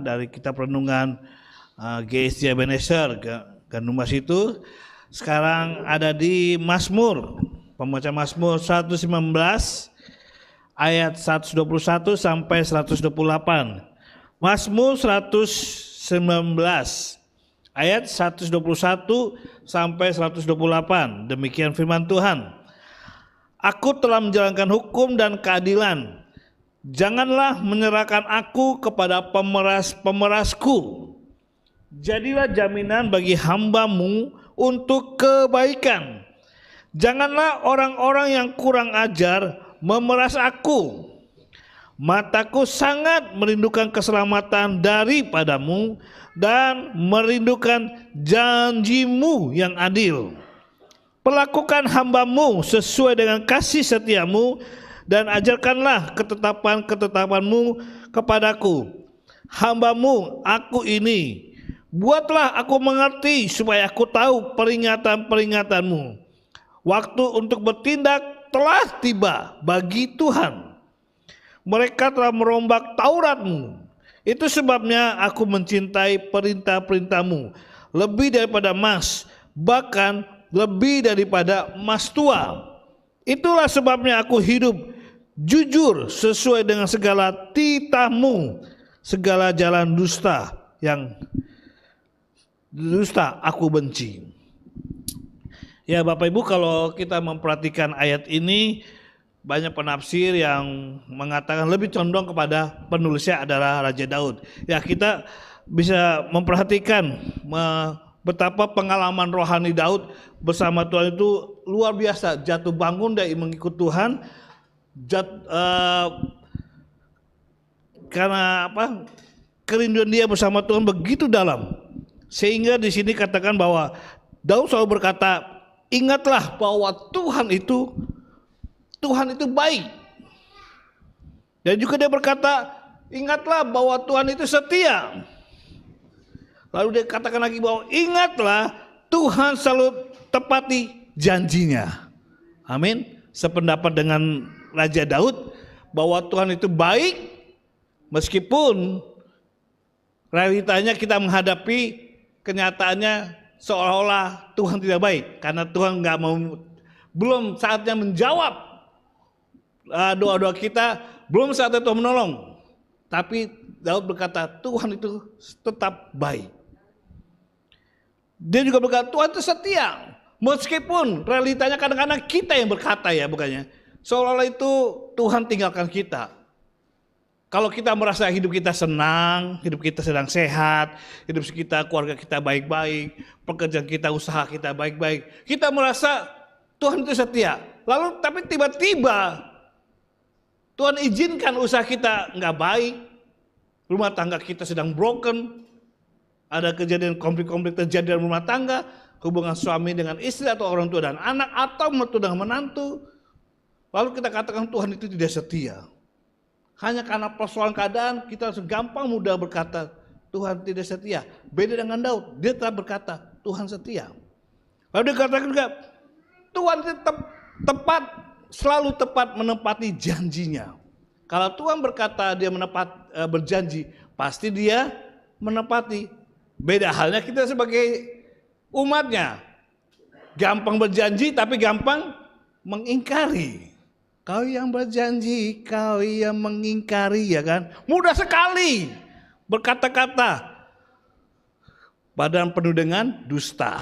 dari kitab renungan GSJ Ebenezer Gandumas itu sekarang ada di Mazmur, pembaca Mazmur 119 ayat 121 sampai 128. Mazmur 119 ayat 121 sampai 128. Demikian firman Tuhan. Aku telah menjalankan hukum dan keadilan. Janganlah menyerahkan aku kepada pemerasku. Jadilah jaminan bagi hamba-Mu untuk kebaikan. Janganlah orang-orang yang kurang ajar memeras aku. Mataku sangat merindukan keselamatan daripada-Mu dan merindukan janji-Mu yang adil. Perlakukan hamba-Mu sesuai dengan kasih setia-Mu dan ajarkanlah ketetapan-ketetapan-Mu kepadaku. Hamba-Mu aku ini, buatlah aku mengerti supaya aku tahu peringatan-peringatan-Mu. Waktu untuk bertindak telah tiba bagi Tuhan. Mereka telah merombak Taurat-Mu. Itu sebabnya aku mencintai perintah-perintah-Mu lebih daripada emas, bahkan lebih daripada emas tua. Itulah sebabnya aku hidup jujur sesuai dengan segala titah-Mu. Segala jalan dusta aku benci. Ya Bapak Ibu, kalau kita memperhatikan ayat ini, banyak penafsir yang mengatakan lebih condong kepada penulisnya adalah Raja Daud. Ya, kita bisa memperhatikan betapa pengalaman rohani Daud bersama Tuhan itu luar biasa. Jatuh bangun dari mengikut Tuhan, karena kerinduan dia bersama Tuhan begitu dalam, sehingga di sini katakan bahwa Daud selalu berkata, ingatlah bahwa Tuhan itu baik. Dan juga dia berkata, ingatlah bahwa Tuhan itu setia. Lalu dia katakan lagi bahwa ingatlah Tuhan selalu tepati janjinya. Amin. Sependapat dengan Raja Daud bahwa Tuhan itu baik meskipun realitanya kita menghadapi kenyataannya seolah-olah Tuhan tidak baik, karena Tuhan belum saatnya menjawab doa-doa kita, belum saatnya Tuhan menolong. Tapi Daud berkata Tuhan itu tetap baik. Dia juga berkata Tuhan itu setia, meskipun realitanya kadang-kadang kita yang berkata, ya bukannya seolah-olah itu Tuhan tinggalkan kita. Kalau kita merasa hidup kita senang, hidup kita sedang sehat, hidup kita, keluarga kita baik-baik, pekerjaan kita, usaha kita baik-baik, kita merasa Tuhan itu setia. Lalu tapi tiba-tiba Tuhan izinkan usaha kita nggak baik, rumah tangga kita sedang broken, ada kejadian konflik-konflik terjadi dalam rumah tangga, hubungan suami dengan istri atau orang tua dan anak, atau mertua dengan menantu. Lalu kita katakan Tuhan itu tidak setia. Hanya karena persoalan keadaan kita gampang mudah berkata Tuhan tidak setia. Beda dengan Daud, dia telah berkata Tuhan setia. Lalu dia katakan juga Tuhan selalu tepat menepati janjinya. Kalau Tuhan berkata dia berjanji, pasti dia menepati. Beda halnya kita sebagai umatnya, gampang berjanji tapi gampang mengingkari. Kau yang berjanji, kau yang mengingkari, ya kan? Mudah sekali berkata-kata, badan penuh dengan dusta.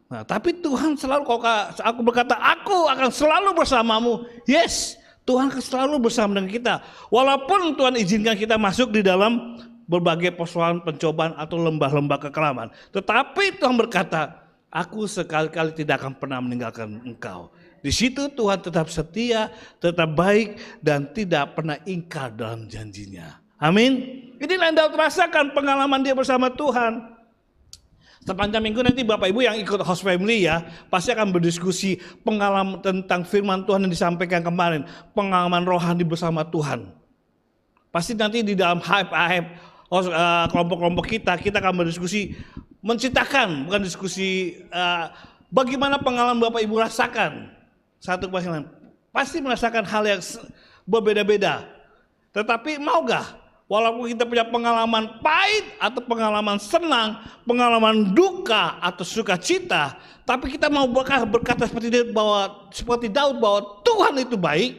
Nah, tapi Tuhan selalu, kalau aku berkata, aku akan selalu bersamamu. Yes, Tuhan akan selalu bersama dengan kita. Walaupun Tuhan izinkan kita masuk di dalam berbagai persoalan, pencobaan atau lembah-lembah kekelaman. Tetapi Tuhan berkata, aku sekali-kali tidak akan pernah meninggalkan engkau. Di situ Tuhan tetap setia, tetap baik, dan tidak pernah ingkar dalam janjinya. Amin. Inilah yang Daud rasakan pengalaman dia bersama Tuhan. Sepanjang minggu nanti Bapak Ibu yang ikut host family ya, pasti akan berdiskusi pengalaman tentang firman Tuhan yang disampaikan kemarin. Pengalaman rohani bersama Tuhan. Pasti nanti di dalam kelompok-kelompok kita akan berdiskusi, menceritakan, bukan diskusi bagaimana pengalaman Bapak Ibu rasakan. Satu pasangan pasti merasakan hal yang berbeda-beda. Tetapi maukah Walaupun kita punya pengalaman pahit atau pengalaman senang, pengalaman duka atau sukacita, tapi kita mau berkata seperti Daud bahwa Tuhan itu baik,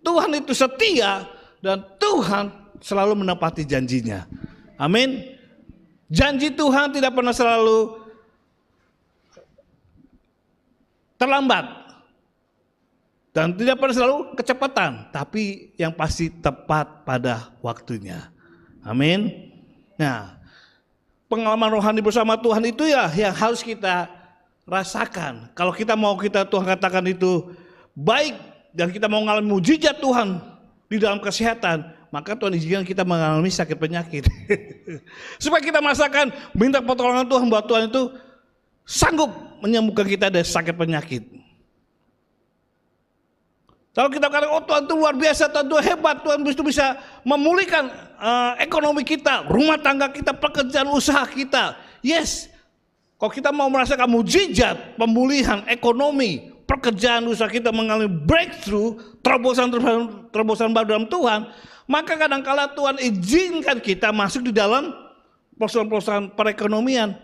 Tuhan itu setia, dan Tuhan selalu menepati janjinya. Amin. Janji Tuhan tidak pernah selalu terlambat dan tidak pernah selalu kecepatan, tapi yang pasti tepat pada waktunya. Amin. Nah, pengalaman rohani bersama Tuhan itu ya yang harus kita rasakan. Kalau Tuhan katakan itu baik dan kita mau mengalami mujizat Tuhan di dalam kesehatan, maka Tuhan izinkan kita mengalami sakit penyakit. Supaya kita merasakan minta pertolongan Tuhan bahwa Tuhan itu sanggup menyembuhkan kita dari sakit penyakit. Kalau kita katakan, oh Tuhan itu luar biasa, Tuhan itu hebat, Tuhan itu bisa memulihkan ekonomi kita, rumah tangga kita, pekerjaan usaha kita. Yes, kalau kita mau merasakan mujizat, pemulihan ekonomi, pekerjaan usaha kita mengalami breakthrough, terobosan baru dalam Tuhan, maka kadang-kala Tuhan izinkan kita masuk di dalam perusahaan perekonomian.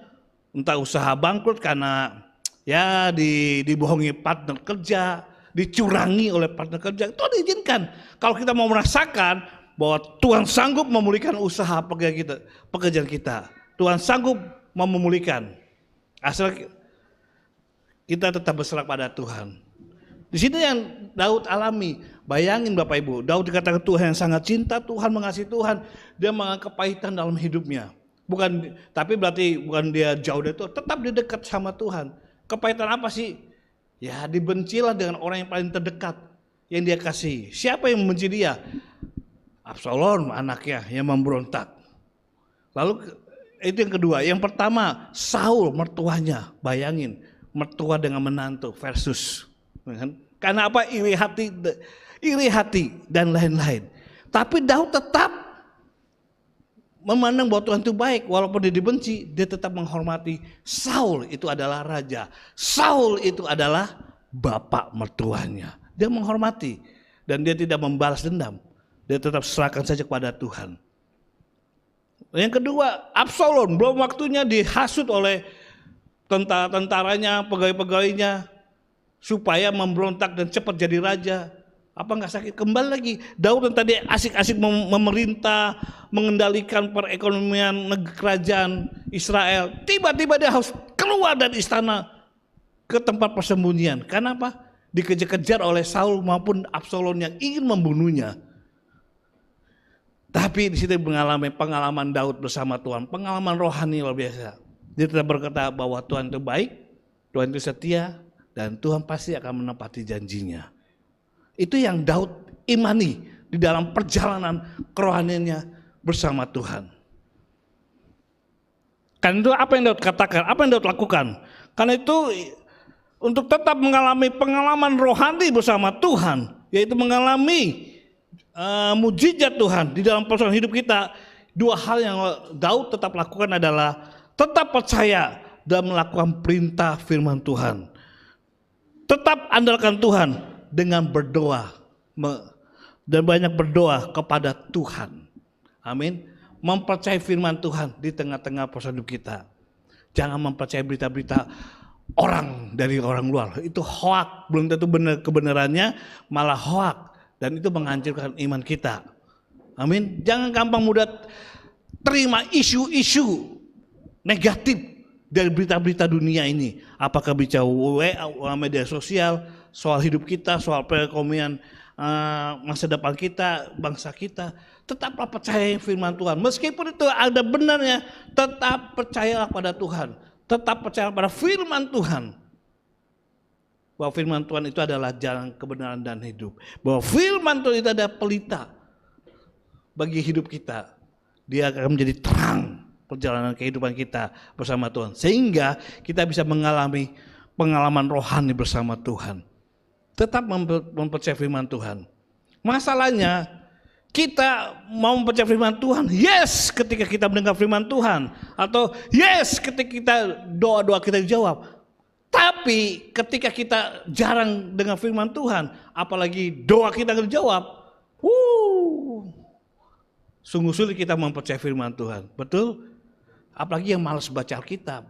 Entah usaha bangkrut karena ya dibohongi partner kerja, dicurangi oleh partner kerja, Tuhan izinkan. Kalau kita mau merasakan bahwa Tuhan sanggup memulihkan usaha pekerjaan kita, Tuhan sanggup memulihkan, asal kita tetap berserah pada Tuhan. Di sini yang Daud alami. Bayangin Bapak Ibu, Daud dikatakan Tuhan yang sangat cinta, Tuhan mengasihi Tuhan, dia mengalami kepahitan dalam hidupnya. Tapi berarti bukan dia jauh dari Tuhan, tetap dia dekat sama Tuhan. Kepahitan apa sih? Ya dibencilah dengan orang yang paling terdekat yang dia kasih. Siapa yang membenci dia? Absalom anaknya yang memberontak. Lalu itu yang kedua. Yang pertama Saul mertuanya. Bayangin mertua dengan menantu versus. Karena apa? Iri hati dan lain-lain. Tapi Daud tetap memandang bahwa Tuhan itu baik, walaupun dia dibenci, dia tetap menghormati. Saul itu adalah raja, Saul itu adalah bapak mertuanya. Dia menghormati dan dia tidak membalas dendam. Dia tetap serahkan saja kepada Tuhan. Yang kedua, Absalom belum waktunya dihasut oleh tentaranya, pegawai-pegawainya supaya memberontak dan cepat jadi raja. Apa nggak sakit? Kembali lagi, Daud yang tadi asik-asik memerintah, mengendalikan perekonomian kerajaan Israel, tiba-tiba dia harus keluar dari istana ke tempat persembunyian. Karena apa? Dikejar-kejar oleh Saul maupun Absalom yang ingin membunuhnya. Tapi di situ mengalami pengalaman Daud bersama Tuhan, pengalaman rohani luar biasa. Dia tetap berkata bahwa Tuhan itu baik, Tuhan itu setia, dan Tuhan pasti akan menepati janjinya. Itu yang Daud imani di dalam perjalanan kerohaniannya bersama Tuhan. Karena itu apa yang Daud katakan, apa yang Daud lakukan. Karena itu untuk tetap mengalami pengalaman rohani bersama Tuhan, yaitu mengalami mujizat Tuhan di dalam persoalan hidup kita, dua hal yang Daud tetap lakukan adalah tetap percaya dan melakukan perintah firman Tuhan. Tetap andalkan Tuhan dengan berdoa dan banyak berdoa kepada Tuhan. Amin. Mempercayai firman Tuhan di tengah-tengah persoalan hidup kita. Jangan mempercayai berita-berita orang dari orang luar. Itu hoak, belum tentu benar kebenarannya, malah hoak, dan itu menghancurkan iman kita. Amin. Jangan gampang mudah terima isu-isu negatif dari berita-berita dunia ini. Apakah bicara media sosial, soal hidup kita, soal perekonomian masa depan kita, bangsa kita. Tetaplah percaya firman Tuhan. Meskipun itu ada benarnya, tetap percayalah pada Tuhan. Tetap percaya pada firman Tuhan. Bahwa firman Tuhan itu adalah jalan kebenaran dan hidup. Bahwa firman Tuhan itu ada pelita bagi hidup kita. Dia akan menjadi terang perjalanan kehidupan kita bersama Tuhan. Sehingga kita bisa mengalami pengalaman rohani bersama Tuhan. Tetap mempercayai firman Tuhan. Masalahnya kita mau mempercayai firman Tuhan, yes ketika kita mendengar firman Tuhan, atau yes ketika kita doa-doa kita dijawab. Tapi ketika kita jarang dengar firman Tuhan, apalagi doa kita dijawab, Sungguh sulit kita mempercayai firman Tuhan, betul? Apalagi yang malas baca Alkitab.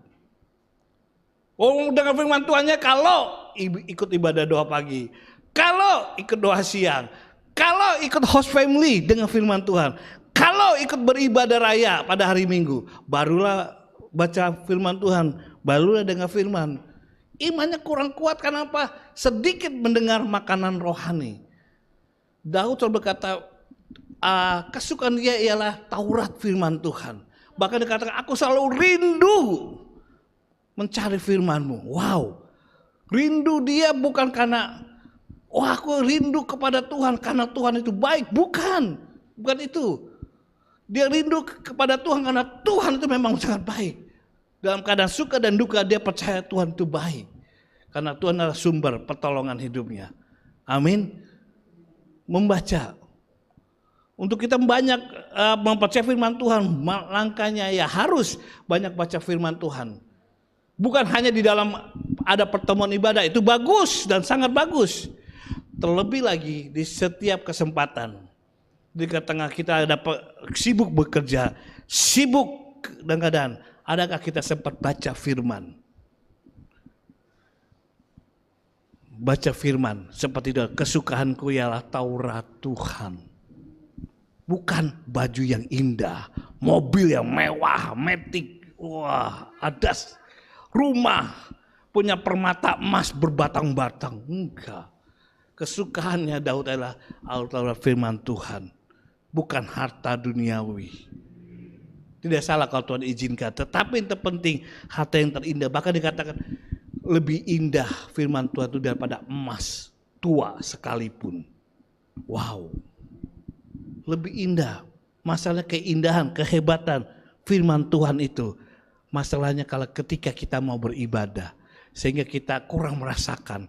Oh, dengan firman Tuhannya kalau ikut ibadah doa pagi, kalau ikut doa siang, kalau ikut host family dengan firman Tuhan, kalau ikut beribadah raya pada hari Minggu, barulah baca firman Tuhan, barulah dengar firman. Imannya kurang kuat, kenapa? Sedikit mendengar makanan rohani. Daud selalu berkata, kesukaan dia ialah Taurat firman Tuhan. Bahkan dikatakan, aku selalu rindu mencari firman-Mu. Wow, rindu dia bukan karena, aku rindu kepada Tuhan karena Tuhan itu baik. Bukan itu. Dia rindu kepada Tuhan karena Tuhan itu memang sangat baik. Dalam keadaan suka dan duka dia percaya Tuhan itu baik. Karena Tuhan adalah sumber pertolongan hidupnya. Amin. Membaca. Untuk kita banyak mempercayai firman Tuhan, langkahnya ya harus banyak baca firman Tuhan. Bukan hanya di dalam ada pertemuan ibadah, itu bagus dan sangat bagus. Terlebih lagi di setiap kesempatan. Di tengah kita ada sibuk bekerja, sibuk dan keadaan, adakah kita sempat baca firman? Baca firman seperti itu, kesukaanku ialah Taurat Tuhan. Bukan baju yang indah, mobil yang mewah, metik, wah, adas, rumah punya permata emas berbatang-batang. Enggak. Kesukaannya Daud adalah Taurat firman Tuhan, bukan harta duniawi. Tidak salah kalau Tuhan izinkan, tetapi yang terpenting harta yang terindah. Bahkan dikatakan lebih indah firman Tuhan itu daripada emas tua sekalipun. Wow, lebih indah. Masalahnya keindahan, kehebatan firman Tuhan itu. Masalahnya kalau ketika kita mau beribadah, sehingga kita kurang merasakan,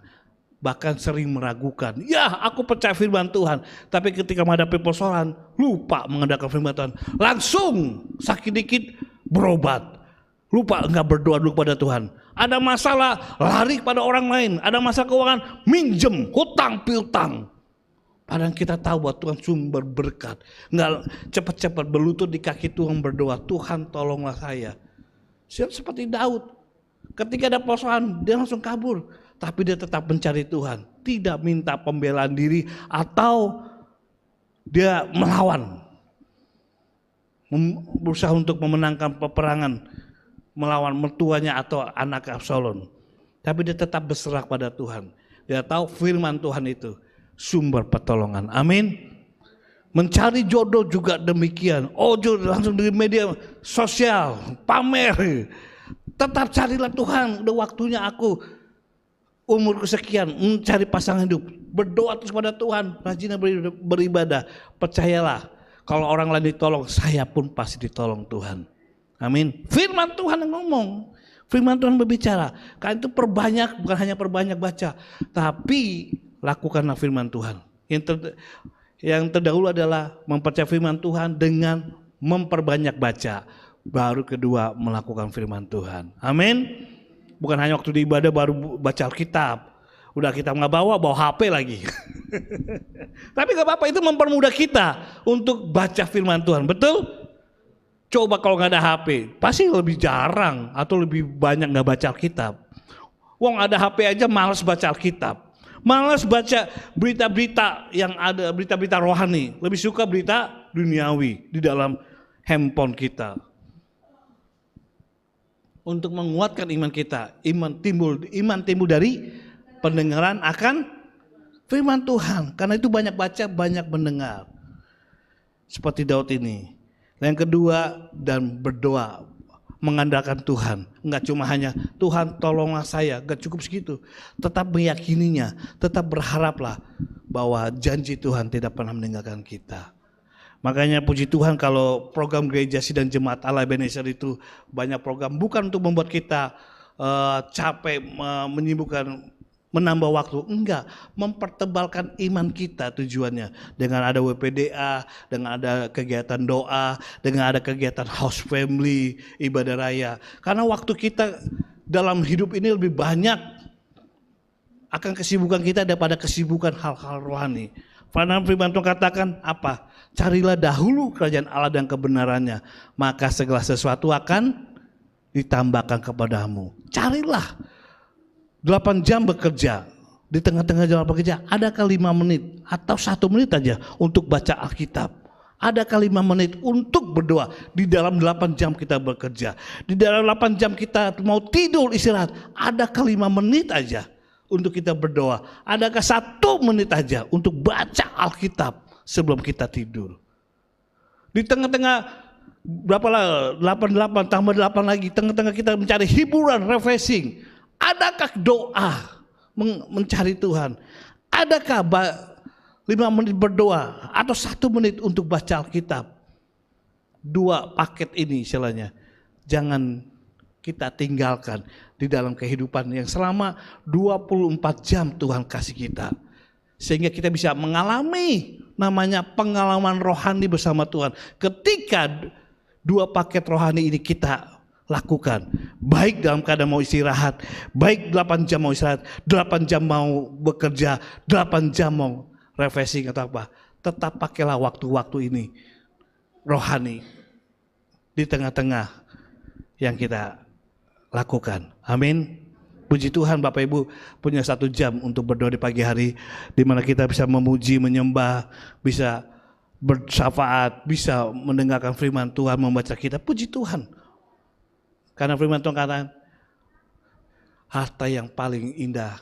bahkan sering meragukan. Ya, aku percaya firman Tuhan, tapi ketika menghadapi persoalan, lupa mengandalkan firman Tuhan. Langsung sakit dikit berobat, lupa enggak berdoa dulu kepada Tuhan. Ada masalah, lari pada orang lain. Ada masalah keuangan, minjem, hutang, piutang. Padahal kita tahu bahwa Tuhan sumber berkat. Enggak cepat-cepat berlutut di kaki Tuhan berdoa, Tuhan tolonglah saya. Seperti Daud, ketika ada persoalan dia langsung kabur, tapi dia tetap mencari Tuhan, tidak minta pembelaan diri atau dia melawan, berusaha untuk memenangkan peperangan melawan mertuanya atau anak Absalom. Tapi dia tetap berserah pada Tuhan. Dia tahu firman Tuhan itu sumber pertolongan. Amin. Mencari jodoh juga demikian. Oh, jodoh langsung dari media sosial, pamer. Tetap carilah Tuhan. Udah waktunya aku umur kesekian mencari pasangan hidup. Berdoa terus pada Tuhan, rajin beribadah. Percayalah, kalau orang lain ditolong, saya pun pasti ditolong Tuhan. Amin. Firman Tuhan yang ngomong, firman Tuhan berbicara. Karena itu perbanyak, bukan hanya perbanyak baca, tapi lakukanlah firman Tuhan. Yang terdahulu adalah mempercayai firman Tuhan dengan memperbanyak baca. Baru kedua melakukan firman Tuhan. Amin. Bukan hanya waktu di ibadah baru baca Alkitab. Udah kita nggak bawa HP lagi. Tapi nggak apa-apa, itu mempermudah kita untuk baca firman Tuhan. Betul? Coba kalau nggak ada HP, pasti lebih jarang atau lebih banyak nggak baca Alkitab. Wong ada HP aja malas baca Alkitab, malas baca berita-berita yang ada, berita-berita rohani, lebih suka berita duniawi di dalam handphone kita. Untuk menguatkan iman kita, iman timbul dari pendengaran akan firman Tuhan. Karena itu banyak baca, banyak mendengar. Seperti Daud ini. Yang kedua, dan berdoa, mengandalkan Tuhan. Enggak cuma hanya Tuhan tolonglah saya, enggak cukup segitu. Tetap meyakininya, tetap berharaplah bahwa janji Tuhan tidak pernah meninggalkan kita. Makanya puji Tuhan kalau program gereja Sidang Jemaat Allah Ebenezer itu banyak program, bukan untuk membuat kita capek, menyibukkan, menambah waktu, enggak, mempertebalkan iman kita tujuannya. Dengan ada WPDA, dengan ada kegiatan doa, dengan ada kegiatan house family, ibadah raya. Karena waktu kita dalam hidup ini lebih banyak akan kesibukan kita daripada kesibukan hal-hal rohani. Karena firman Tuhan katakan apa? Carilah dahulu kerajaan Allah dan kebenarannya, maka segala sesuatu akan ditambahkan kepadamu. Carilah. 8 jam bekerja. Di tengah-tengah jam bekerja, adakah 5 menit atau 1 menit aja untuk baca Alkitab? Adakah 5 menit untuk berdoa? Di dalam 8 jam kita bekerja, di dalam 8 jam kita mau tidur istirahat, adakah 5 menit aja untuk kita berdoa? Adakah 1 menit aja untuk baca Alkitab sebelum kita tidur? Di tengah-tengah berapa lah, 88 tambah 8 lagi, tengah-tengah kita mencari hiburan, refreshing. Adakah doa mencari Tuhan? Adakah 5 menit berdoa atau 1 menit untuk baca Alkitab? 2 paket ini istilahnya jangan kita tinggalkan di dalam kehidupan yang selama 24 jam Tuhan kasih kita. Sehingga kita bisa mengalami namanya pengalaman rohani bersama Tuhan. Ketika 2 paket rohani ini kita lakukan, baik dalam keadaan mau istirahat, baik 8 jam mau istirahat, 8 jam mau bekerja, 8 jam mau refreshing atau apa, tetap pakailah waktu-waktu ini rohani di tengah-tengah yang kita lakukan. Amin. Puji Tuhan, Bapak Ibu punya 1 jam untuk berdoa di pagi hari, di mana kita bisa memuji, menyembah, bisa bersyafaat, bisa mendengarkan firman Tuhan, membaca kitab. Puji Tuhan. Karena firman Tuhan katakan, harta yang paling indah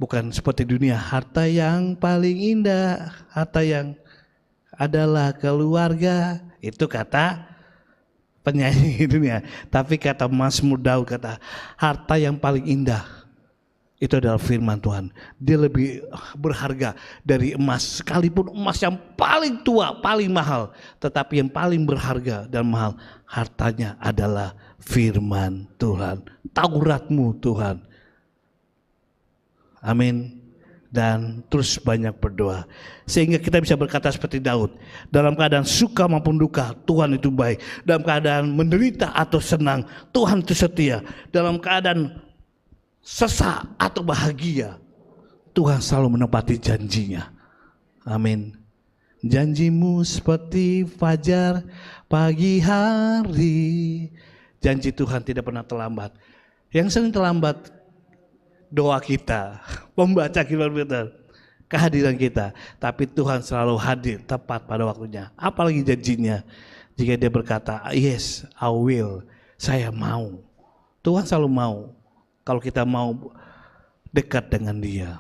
bukan seperti dunia. Harta yang paling indah, harta yang adalah keluarga. Itu kata penyanyi dunia. Tapi kata Mazmur Daud kata, harta yang paling indah itu adalah firman Tuhan. Dia lebih berharga dari emas. Sekalipun emas yang paling tua, paling mahal, tetapi yang paling berharga dan mahal, hartanya adalah firman Tuhan. Tauratmu Tuhan. Amin. Dan terus banyak berdoa. Sehingga kita bisa berkata seperti Daud. Dalam keadaan suka maupun duka, Tuhan itu baik. Dalam keadaan menderita atau senang, Tuhan itu setia. Dalam keadaan sesak atau bahagia, Tuhan selalu menepati janjinya. Amin. Janjimu seperti fajar pagi hari. Janji Tuhan tidak pernah terlambat. Yang sering terlambat doa kita, membaca firman Tuhan, kehadiran kita. Tapi Tuhan selalu hadir tepat pada waktunya. Apalagi janjinya, jika dia berkata, yes, I will, saya mau. Tuhan selalu mau. Kalau kita mau dekat dengan dia.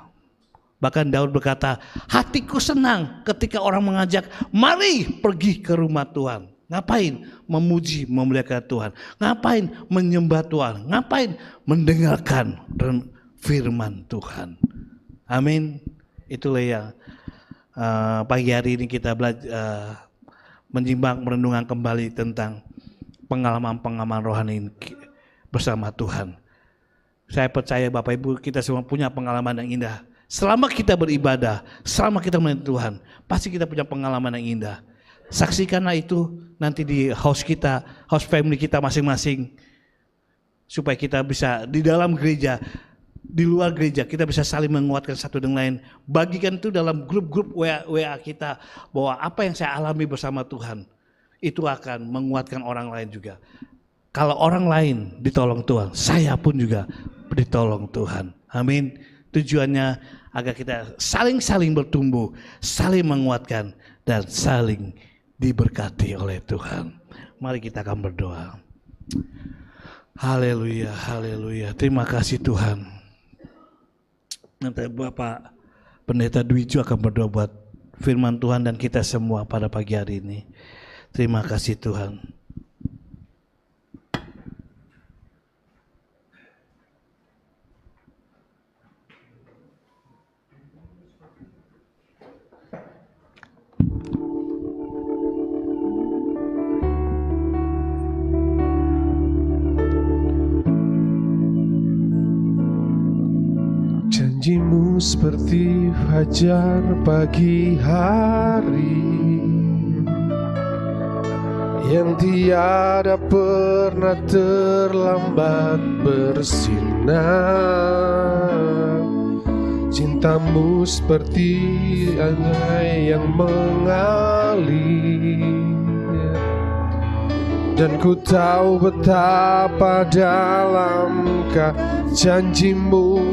Bahkan Daud berkata, hatiku senang ketika orang mengajak, mari pergi ke rumah Tuhan. Ngapain? Memuji, memuliakan Tuhan. Ngapain? Menyembah Tuhan. Ngapain? Mendengarkan firman Tuhan. Amin. Itulah yang pagi hari ini kita belajar, menyimak, merenungkan kembali tentang pengalaman-pengalaman rohani bersama Tuhan. Saya percaya Bapak Ibu kita semua punya pengalaman yang indah. Selama kita beribadah, selama kita melihat Tuhan, pasti kita punya pengalaman yang indah. Saksikanlah itu nanti di house kita, house family kita masing-masing. Supaya kita bisa di dalam gereja, di luar gereja, kita bisa saling menguatkan satu dengan lain. Bagikan itu dalam grup-grup WA kita, bahwa apa yang saya alami bersama Tuhan, itu akan menguatkan orang lain juga. Kalau orang lain ditolong Tuhan, saya pun juga ditolong Tuhan. Amin. Tujuannya agar kita saling-saling bertumbuh, saling menguatkan, dan saling diberkati oleh Tuhan. Mari kita akan berdoa. Haleluya, haleluya. Terima kasih Tuhan. Nanti Bapak Pendeta Dwiju akan berdoa buat firman Tuhan dan kita semua pada pagi hari ini. Terima kasih Tuhan. Janjimu seperti fajar pagi hari yang tiada pernah terlambat bersinar. Cintamu seperti sungai yang mengalir, dan ku tahu betapa dalamkah janjimu.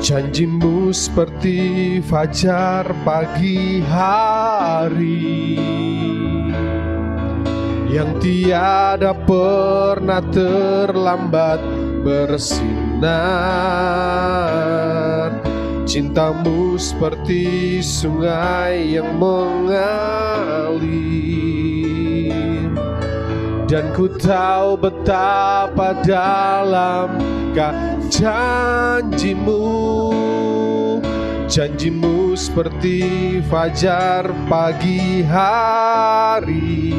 Janjimu seperti fajar pagi hari, yang tiada pernah terlambat bersinar. Cintamu seperti sungai yang mengalir, dan ku tahu betapa dalamkah janjimu. Janjimu seperti fajar pagi hari,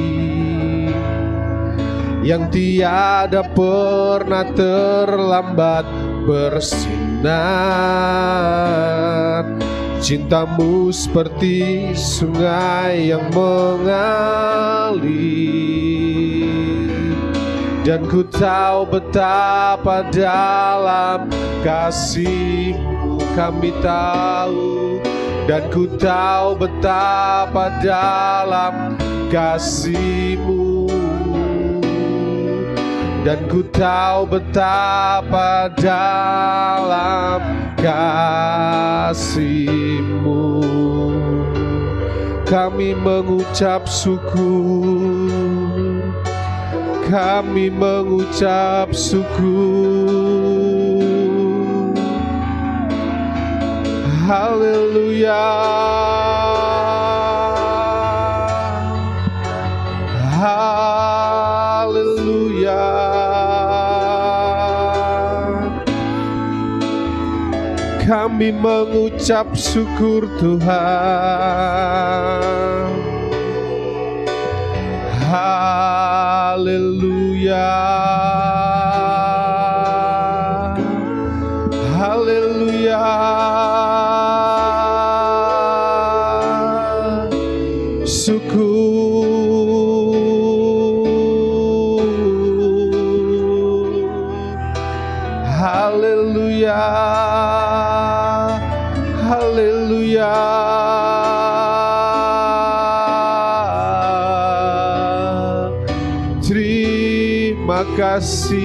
yang tiada pernah terlambat bersinar. Cintamu seperti sungai yang mengalir, dan ku tahu betapa dalam kasih-Mu. Kami tahu, dan ku tahu betapa dalam kasih-Mu, dan ku tahu betapa dalam kasih-Mu. Kami mengucap syukur, kami mengucap syukur. Haleluya, haleluya. Kami mengucap syukur Tuhan. Haleluya, haleluya. Syukur, haleluya, haleluya. Terima kasih,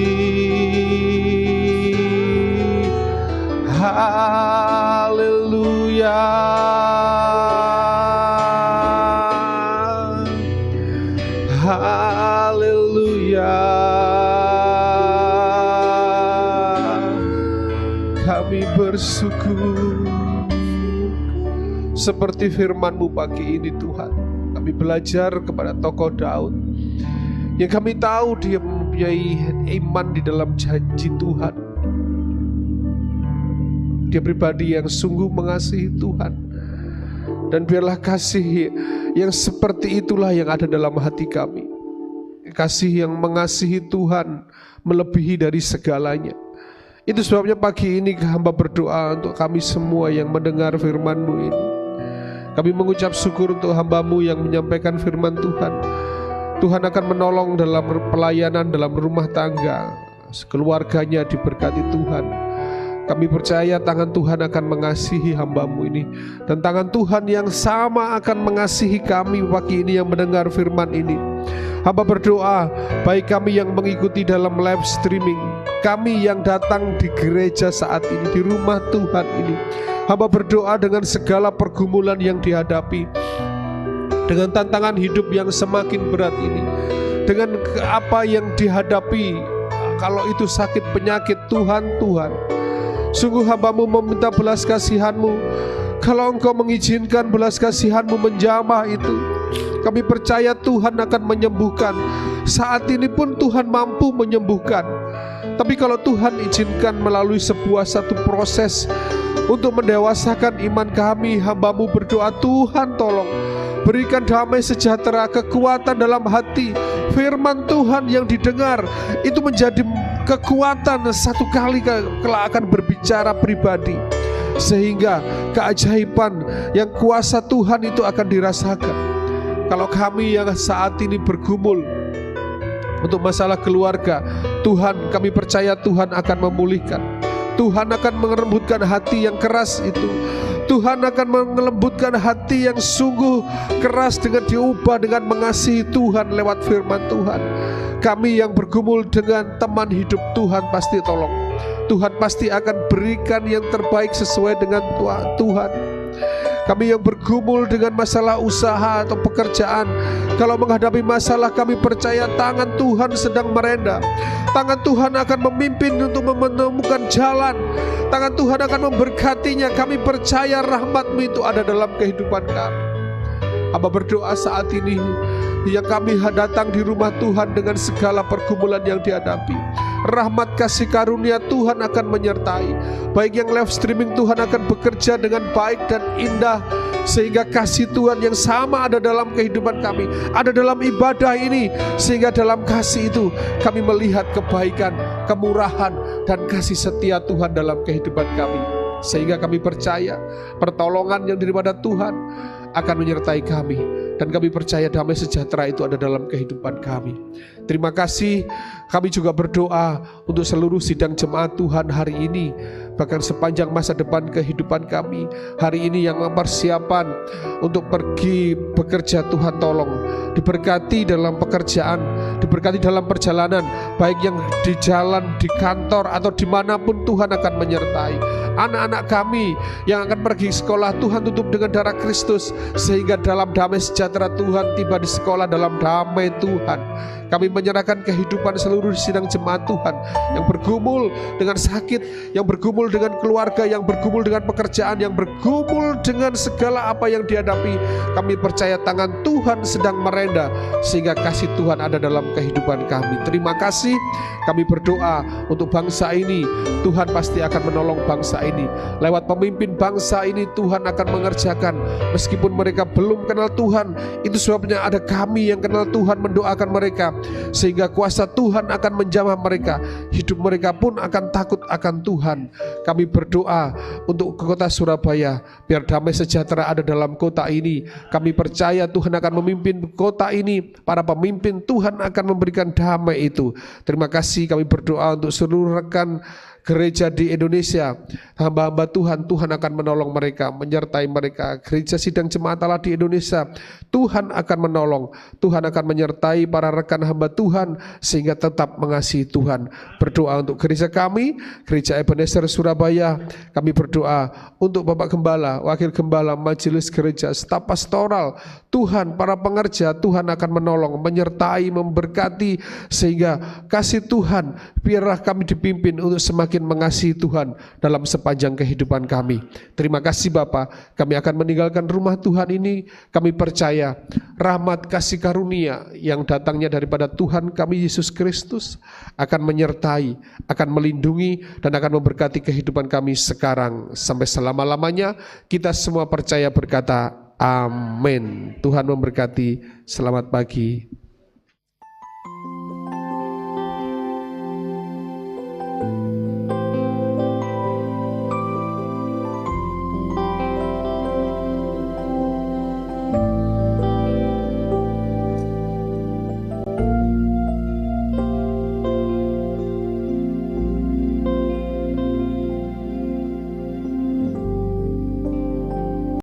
haleluya, haleluya. Kami bersyukur. Seperti firman-Mu pagi ini Tuhan, kami belajar kepada tokoh Daud, yang kami tahu dia mempunyai iman di dalam janji Tuhan. Dia pribadi yang sungguh mengasihi Tuhan, dan biarlah kasih yang seperti itulah yang ada dalam hati kami. Kasih yang mengasihi Tuhan melebihi dari segalanya. Itu sebabnya pagi ini hamba berdoa untuk kami semua yang mendengar firman-Mu ini. Kami mengucap syukur untuk hamba-Mu yang menyampaikan firman Tuhan. Tuhan akan menolong dalam pelayanan, dalam rumah tangga, keluarganya diberkati Tuhan. Kami percaya tangan Tuhan akan mengasihi hamba-Mu ini, dan tangan Tuhan yang sama akan mengasihi kami pagi ini yang mendengar firman ini. Hamba berdoa, baik kami yang mengikuti dalam live streaming, kami yang datang di gereja saat ini, di rumah Tuhan ini, hamba berdoa dengan segala pergumulan yang dihadapi, dengan tantangan hidup yang semakin berat ini, dengan apa yang dihadapi, kalau itu sakit penyakit, Tuhan, sungguh hamba-Mu meminta belas kasihan-Mu. Kalau Engkau mengizinkan belas kasihan-Mu menjamah itu, kami percaya Tuhan akan menyembuhkan. Saat ini pun Tuhan mampu menyembuhkan. Tapi kalau Tuhan izinkan melalui satu proses untuk mendewasakan iman kami, hamba-Mu berdoa, Tuhan tolong berikan damai sejahtera, kekuatan dalam hati. Firman Tuhan yang didengar itu menjadi kekuatan satu kali kelak akan berbicara pribadi, sehingga keajaiban yang kuasa Tuhan itu akan dirasakan. Kalau kami yang saat ini bergumul untuk masalah keluarga, Tuhan, kami percaya Tuhan akan memulihkan. Tuhan akan melembutkan hati yang keras itu. Tuhan akan melembutkan hati yang sungguh keras dengan diubah dengan mengasihi Tuhan lewat firman Tuhan. Kami yang bergumul dengan teman hidup, Tuhan pasti tolong. Tuhan pasti akan berikan yang terbaik sesuai dengan Tuhan. Kami yang bergumul dengan masalah usaha atau pekerjaan, kalau menghadapi masalah, kami percaya tangan Tuhan sedang merenda. Tangan Tuhan akan memimpin untuk menemukan jalan. Tangan Tuhan akan memberkatinya. Kami percaya rahmat-Mu itu ada dalam kehidupan kami. Hamba berdoa saat ini, yang kami datang di rumah Tuhan dengan segala pergumulan yang dihadapi, rahmat kasih karunia Tuhan akan menyertai. Baik yang live streaming, Tuhan akan bekerja dengan baik dan indah, sehingga kasih Tuhan yang sama ada dalam kehidupan kami, ada dalam ibadah ini, sehingga dalam kasih itu kami melihat kebaikan, kemurahan, dan kasih setia Tuhan dalam kehidupan kami. Sehingga kami percaya pertolongan yang daripada Tuhan akan menyertai kami, dan kami percaya damai sejahtera itu ada dalam kehidupan kami. Terima kasih. Kami juga berdoa untuk seluruh sidang jemaat Tuhan hari ini, bahkan sepanjang masa depan kehidupan kami. Hari ini yang persiapan untuk pergi bekerja, Tuhan tolong diberkati dalam pekerjaan, diberkati dalam perjalanan, baik yang di jalan, di kantor, atau dimanapun Tuhan akan menyertai. Anak-anak kami yang akan pergi sekolah, Tuhan tutup dengan darah Kristus, sehingga dalam damai sejahtera Tuhan tiba di sekolah dalam damai Tuhan. Kami menyerahkan kehidupan seluruh sidang jemaat Tuhan yang bergumul dengan sakit, yang bergumul dengan keluarga, yang bergumul dengan pekerjaan, yang bergumul dengan segala apa yang dihadapi. Kami percaya tangan Tuhan sedang merenda, sehingga kasih Tuhan ada dalam kehidupan kami. Terima kasih. Kami berdoa untuk bangsa ini. Tuhan pasti akan menolong bangsa ini. Lewat pemimpin bangsa ini, Tuhan akan mengerjakan. Meskipun mereka belum kenal Tuhan, itu sebabnya ada kami yang kenal Tuhan mendoakan mereka, sehingga kuasa Tuhan akan menjamah mereka. Hidup mereka pun akan takut akan Tuhan. Kami berdoa untuk kota Surabaya, biar damai sejahtera ada dalam kota ini. Kami percaya Tuhan akan memimpin kota ini. Para pemimpin Tuhan akan memberikan damai itu. Terima kasih. Kami berdoa untuk seluruh rekan gereja di Indonesia, hamba-hamba Tuhan, Tuhan akan menolong mereka, menyertai mereka. Gereja sidang jemaat Allah di Indonesia, Tuhan akan menolong, Tuhan akan menyertai para rekan hamba Tuhan, sehingga tetap mengasihi Tuhan. Berdoa untuk gereja kami, Gereja Ebenezer Surabaya. Kami berdoa untuk Bapak Gembala, Wakil Gembala, Majelis Gereja, staf pastoral, Tuhan, para pengerja, Tuhan akan menolong, menyertai, memberkati, sehingga kasih Tuhan, biarlah kami dipimpin untuk semakin mengasihi Tuhan dalam sepanjang kehidupan kami. Terima kasih Bapa. Kami akan meninggalkan rumah Tuhan ini. Kami percaya rahmat kasih karunia yang datangnya daripada Tuhan kami Yesus Kristus akan menyertai, akan melindungi, dan akan memberkati kehidupan kami sekarang sampai selama-lamanya. Kita semua percaya berkata amin. Tuhan memberkati. Selamat pagi.